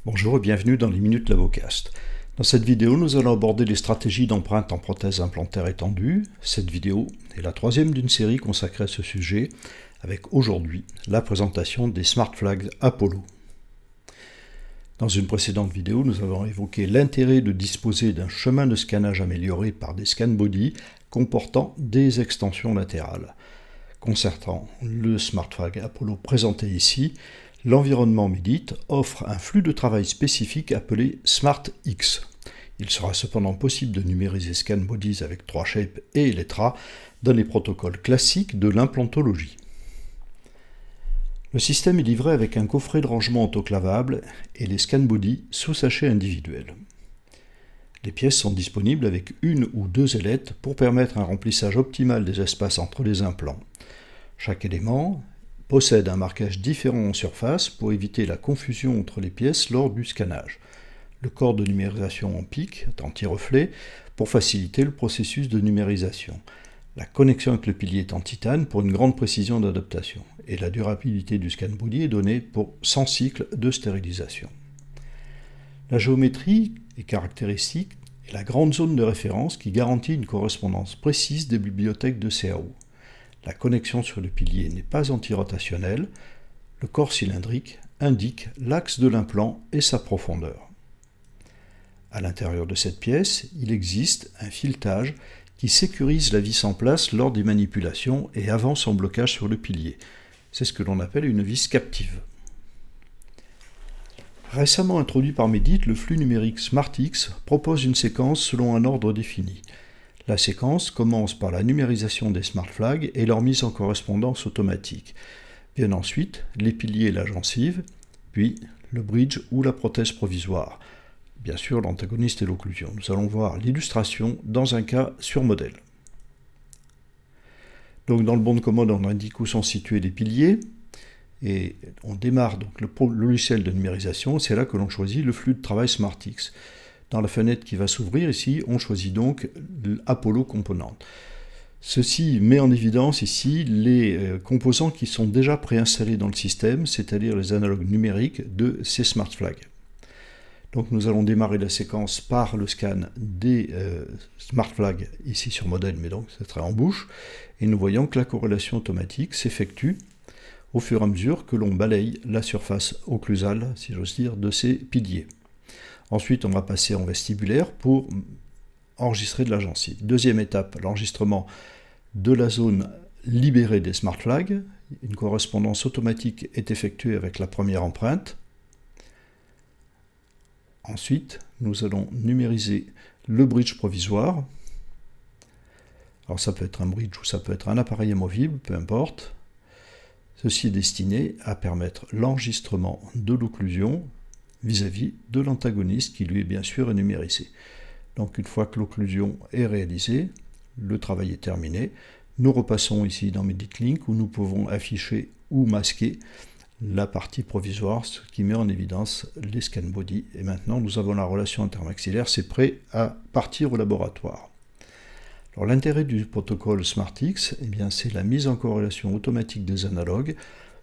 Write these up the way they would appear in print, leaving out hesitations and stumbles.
Bonjour et bienvenue dans les Minutes Labocast. Dans cette vidéo, nous allons aborder les stratégies d'empreinte en prothèse implantaire étendue. Cette vidéo est la troisième d'une série consacrée à ce sujet, avec aujourd'hui la présentation des Smart Flags Apollo. Dans une précédente vidéo, nous avons évoqué l'intérêt de disposer d'un chemin de scannage amélioré par des scan body comportant des extensions latérales. Concernant le Smart Flag Apollo présenté ici, l'environnement Medit offre un flux de travail spécifique appelé SmartX. Il sera cependant possible de numériser scan bodies avec 3 shapes et Electra dans les protocoles classiques de l'implantologie. Le système est livré avec un coffret de rangement autoclavable et les scan bodies sous sachets individuels. Les pièces sont disponibles avec une ou deux ailettes pour permettre un remplissage optimal des espaces entre les implants. Chaque élément possède un marquage différent en surface pour éviter la confusion entre les pièces lors du scannage. Le corps de numérisation en pic est anti-reflet pour faciliter le processus de numérisation. La connexion avec le pilier est en titane pour une grande précision d'adaptation. Et la durabilité du scan body est donnée pour 100 cycles de stérilisation. La géométrie est caractéristique et la grande zone de référence qui garantit une correspondance précise des bibliothèques de CAO. La connexion sur le pilier n'est pas antirotationnelle. Le corps cylindrique indique l'axe de l'implant et sa profondeur. À l'intérieur de cette pièce, il existe un filetage qui sécurise la vis en place lors des manipulations et avant son blocage sur le pilier. C'est ce que l'on appelle une vis captive. Récemment introduit par Medit, le flux numérique SmartX propose une séquence selon un ordre défini. La séquence commence par la numérisation des Smart Flags et leur mise en correspondance automatique. Viennent ensuite les piliers et la gencive, puis le bridge ou la prothèse provisoire. Bien sûr, l'antagoniste et l'occlusion. Nous allons voir l'illustration dans un cas sur modèle. Donc dans le bon de commode, on indique où sont situés les piliers et on démarre donc le logiciel de numérisation. C'est là que l'on choisit le flux de travail SmartX. Dans la fenêtre qui va s'ouvrir ici, on choisit donc l'Apollo Component. Ceci met en évidence ici les composants qui sont déjà préinstallés dans le système, c'est-à-dire les analogues numériques de ces Smart Flags. Donc nous allons démarrer la séquence par le scan des Smart Flags ici sur modèle, mais donc ça sera en bouche, et nous voyons que la corrélation automatique s'effectue au fur et à mesure que l'on balaye la surface occlusale, si j'ose dire, de ces piliers. Ensuite, on va passer en vestibulaire pour enregistrer de la gencive. Deuxième étape, l'enregistrement de la zone libérée des Smart Flags. Une correspondance automatique est effectuée avec la première empreinte. Ensuite, nous allons numériser le bridge provisoire. Alors ça peut être un bridge ou ça peut être un appareil amovible, peu importe. Ceci est destiné à permettre l'enregistrement de l'occlusion vis-à-vis de l'antagoniste qui lui est bien sûr numérisé. Donc une fois que l'occlusion est réalisée, le travail est terminé. Nous repassons ici dans Medit Link où nous pouvons afficher ou masquer la partie provisoire, ce qui met en évidence les scan body. Et maintenant, nous avons la relation intermaxillaire, c'est prêt à partir au laboratoire. Alors l'intérêt du protocole SmartX, eh bien, c'est la mise en corrélation automatique des analogues,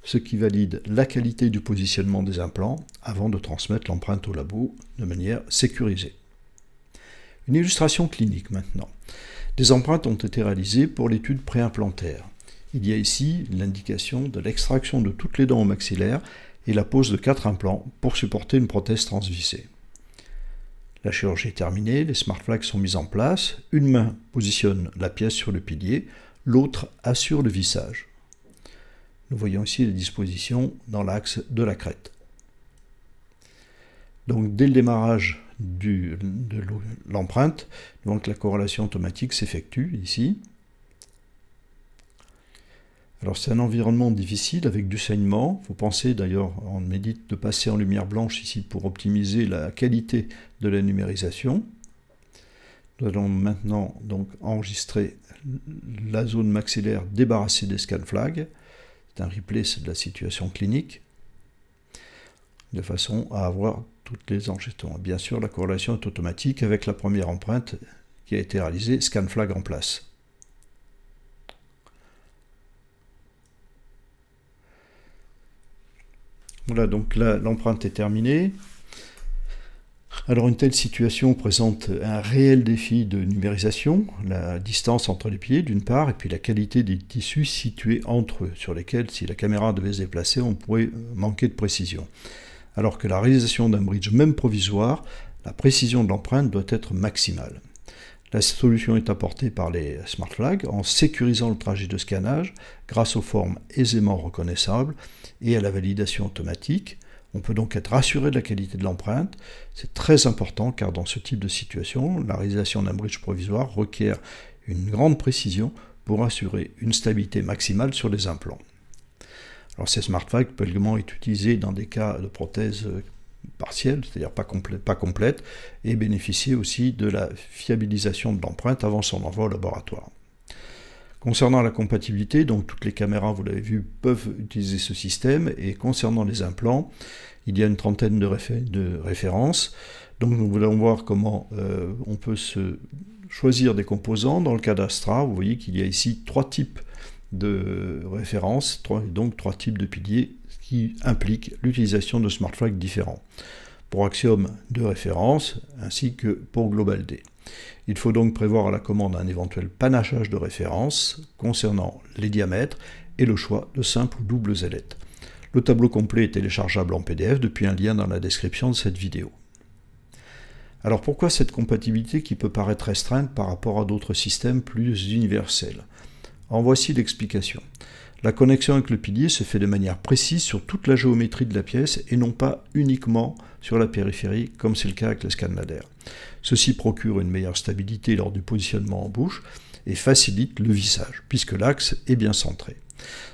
ce qui valide la qualité du positionnement des implants avant de transmettre l'empreinte au labo de manière sécurisée. Une illustration clinique maintenant. Des empreintes ont été réalisées pour l'étude préimplantaire. Il y a ici l'indication de l'extraction de toutes les dents au maxillaire et la pose de 4 implants pour supporter une prothèse transvissée. La chirurgie est terminée, les Smart Flags sont mis en place, une main positionne la pièce sur le pilier, l'autre assure le vissage. Nous voyons ici les dispositions dans l'axe de la crête. Donc dès le démarrage de l'empreinte, donc la corrélation automatique s'effectue ici. Alors c'est un environnement difficile avec du saignement. Il faut penser d'ailleurs en Medit de passer en lumière blanche ici pour optimiser la qualité de la numérisation. Nous allons maintenant donc enregistrer la zone maxillaire débarrassée des scan flags. C'est un replay de la situation clinique, de façon à avoir toutes les enregistrements. Bien sûr, la corrélation est automatique avec la première empreinte qui a été réalisée, scan flag en place. Voilà, donc là, l'empreinte est terminée. Alors une telle situation présente un réel défi de numérisation, la distance entre les piliers d'une part, et puis la qualité des tissus situés entre eux, sur lesquels si la caméra devait se déplacer, on pourrait manquer de précision. Alors que la réalisation d'un bridge même provisoire, la précision de l'empreinte doit être maximale. La solution est apportée par les smart flags en sécurisant le trajet de scannage grâce aux formes aisément reconnaissables et à la validation automatique. On peut donc être rassuré de la qualité de l'empreinte. C'est très important car dans ce type de situation, la réalisation d'un bridge provisoire requiert une grande précision pour assurer une stabilité maximale sur les implants. Alors ces smart flags peuvent également être utilisés dans des cas de prothèse partielle, c'est-à-dire pas complète, et bénéficier aussi de la fiabilisation de l'empreinte avant son envoi au laboratoire. Concernant la compatibilité, donc toutes les caméras, vous l'avez vu, peuvent utiliser ce système, et concernant les implants, il y a une trentaine de références. Donc nous allons voir comment on peut choisir des composants. Dans le cas d'Astra, vous voyez qu'il y a ici 3 types de références, donc 3 types de piliers, ce qui implique l'utilisation de smart flags différents. Pour Axiom, 2 références, ainsi que pour Global D. Il faut donc prévoir à la commande un éventuel panachage de références concernant les diamètres et le choix de simples ou doubles ailettes. Le tableau complet est téléchargeable en PDF depuis un lien dans la description de cette vidéo. Alors pourquoi cette compatibilité qui peut paraître restreinte par rapport à d'autres systèmes plus universels? En voici l'explication. La connexion avec le pilier se fait de manière précise sur toute la géométrie de la pièce et non pas uniquement sur la périphérie comme c'est le cas avec le scan laser. Ceci procure une meilleure stabilité lors du positionnement en bouche et facilite le vissage puisque l'axe est bien centré.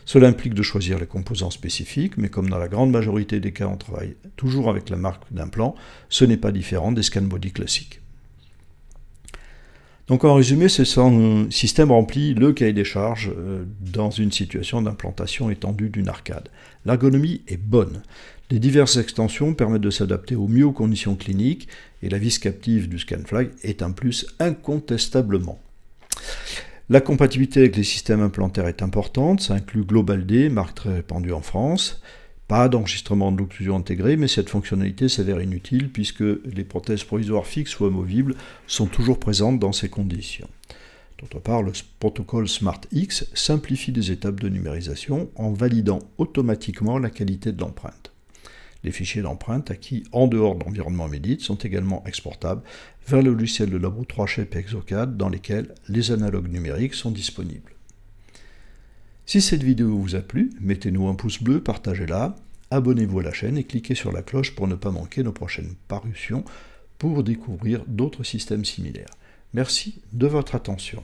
Cela implique de choisir les composants spécifiques, mais comme dans la grande majorité des cas on travaille toujours avec la marque d'implant, ce n'est pas différent des scan body classiques. Donc en résumé, ce système remplit le cahier des charges dans une situation d'implantation étendue d'une arcade. L'ergonomie est bonne. Les diverses extensions permettent de s'adapter au mieux aux conditions cliniques et la vis captive du ScanFlag est un plus incontestablement. La compatibilité avec les systèmes implantaires est importante, ça inclut Global D, marque très répandue en France. Pas d'enregistrement de l'occlusion intégrée, mais cette fonctionnalité s'avère inutile puisque les prothèses provisoires fixes ou amovibles sont toujours présentes dans ces conditions. D'autre part, le protocole SmartX simplifie les étapes de numérisation en validant automatiquement la qualité de l'empreinte. Les fichiers d'empreinte acquis en dehors de l'environnement Medit sont également exportables vers le logiciel de labo 3Shape et Exocad dans lesquels les analogues numériques sont disponibles. Si cette vidéo vous a plu, mettez-nous un pouce bleu, partagez-la, abonnez-vous à la chaîne et cliquez sur la cloche pour ne pas manquer nos prochaines parutions pour découvrir d'autres systèmes similaires. Merci de votre attention.